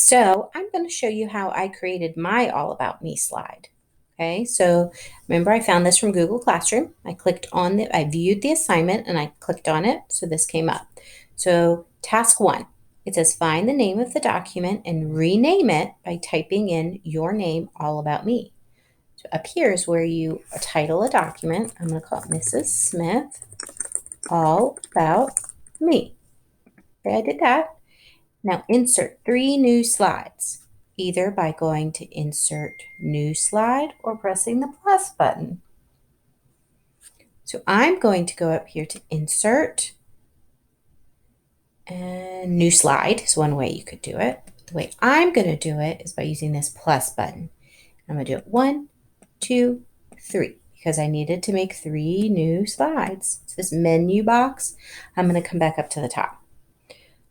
so I'm going to show you how I created my All About Me slide. Okay, so remember I found this from Google Classroom. I viewed the assignment and I clicked on it, so this came up. So task 1, it says find the name of the document and rename it by typing in your name, All About Me. So up here is where you title a document. I'm going to call it Mrs. Smith, All About Me. Okay, I did that. Now insert 3 new slides, either by going to Insert New Slide or pressing the plus button. So I'm going to go up here to Insert, and New Slide is one way you could do it. The way I'm going to do it is by using this plus button. I'm going to do it 1, 2, 3, because I needed to make 3 new slides. So this menu box, I'm going to come back up to the top.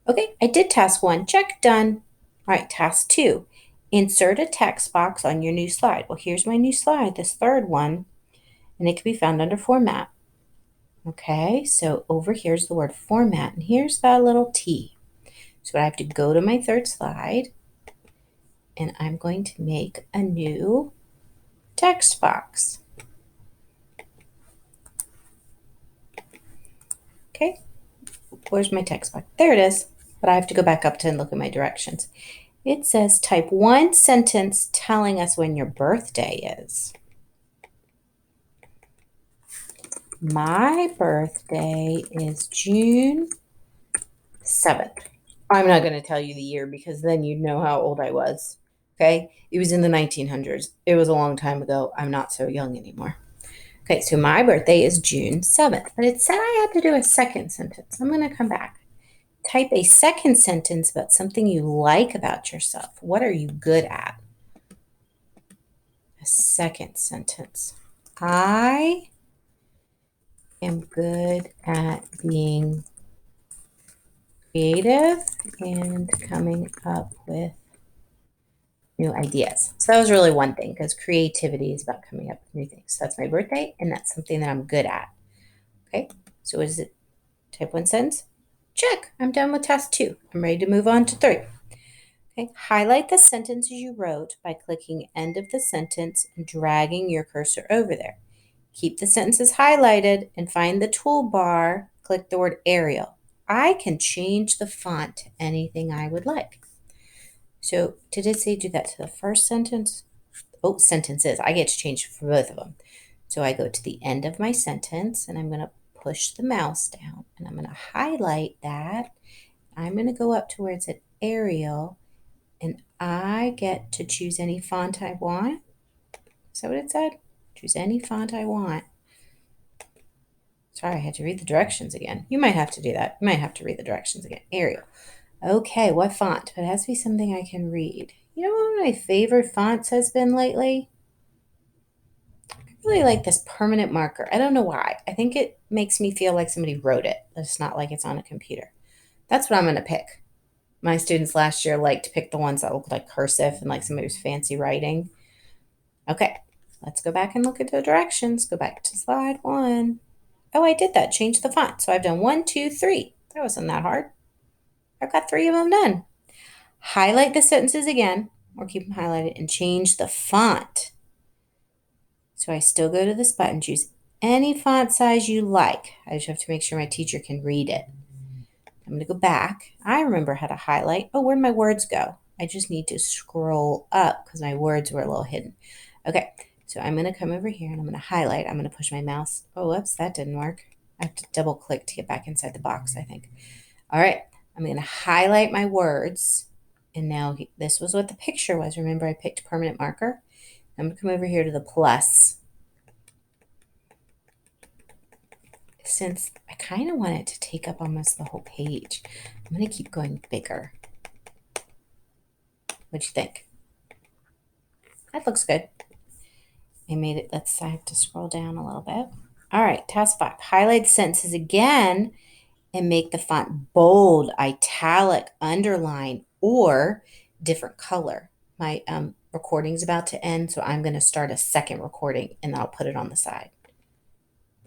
Okay, I did task 1. Check, done. All right, task 2. Insert a text box on your new slide. Well, here's my new slide, this third one, and it can be found under Format. Okay, so over here's the word Format, and here's that little T. So I have to go to my third slide, and I'm going to make a new text box. Okay, where's my text box? There it is, but I have to go back up to and look at my directions. It says type 1 sentence telling us when your birthday is. My birthday is June 7th. I'm not going to tell you the year because then you'd know how old I was. Okay, it was in the 1900s. It was a long time ago. I'm not so young anymore. Okay, so my birthday is June 7th, but it said I had to do a second sentence. I'm going to come back. Type a second sentence about something you like about yourself. What are you good at? A second sentence. I am good at being creative and coming up with new ideas. So that was really one thing, because creativity is about coming up with new things. So that's my birthday, and that's something that I'm good at. Okay, so what is it? Type 1 sentence. Check. I'm done with task 2. I'm ready to move on to 3. Okay, highlight the sentences you wrote by clicking end of the sentence and dragging your cursor over there. Keep the sentences highlighted and find the toolbar. Click the word Arial. I can change the font to anything I would like. So did it say do that to the first sentence? Oh, sentences. I get to change for both of them. So I go to the end of my sentence and I'm going to push the mouse down and I'm going to highlight that. I'm going to go up to where it said Arial and I get to choose any font I want. Is that what it said? Choose any font I want. Sorry, I had to read the directions again. You might have to do that. You might have to read the directions again. Arial. Okay, what font? But it has to be something I can read. You know what one of my favorite fonts has been lately? I really like this permanent marker. I don't know why. I think it makes me feel like somebody wrote it. It's not like it's on a computer. That's what I'm going to pick. My students last year liked to pick the ones that look like cursive and like somebody was fancy writing. Okay, let's go back and look at the directions. Go back to slide 1. Oh, I did that. Change the font. So I've done 1, 2, 3. That wasn't that hard. I've got 3 of them done. Highlight the sentences again, or keep them highlighted, and change the font. So I still go to this button, choose any font size you like. I just have to make sure my teacher can read it. I'm going to go back. I remember how to highlight. Oh, where'd my words go? I just need to scroll up because my words were a little hidden. Okay, so I'm going to come over here and I'm going to highlight. I'm going to push my mouse. Oh, whoops, that didn't work. I have to double click to get back inside the box, I think. All right, I'm going to highlight my words. And now this was what the picture was. Remember, I picked permanent marker. I'm going to come over here to the plus. Since I kind of want it to take up almost the whole page, I'm going to keep going bigger. What'd you think? That looks good. I made it. I have to scroll down a little bit. All right, task 5. Highlight sentences again and make the font bold, italic, underline, or different color. My recording's about to end, so I'm going to start a second recording and I'll put it on the side.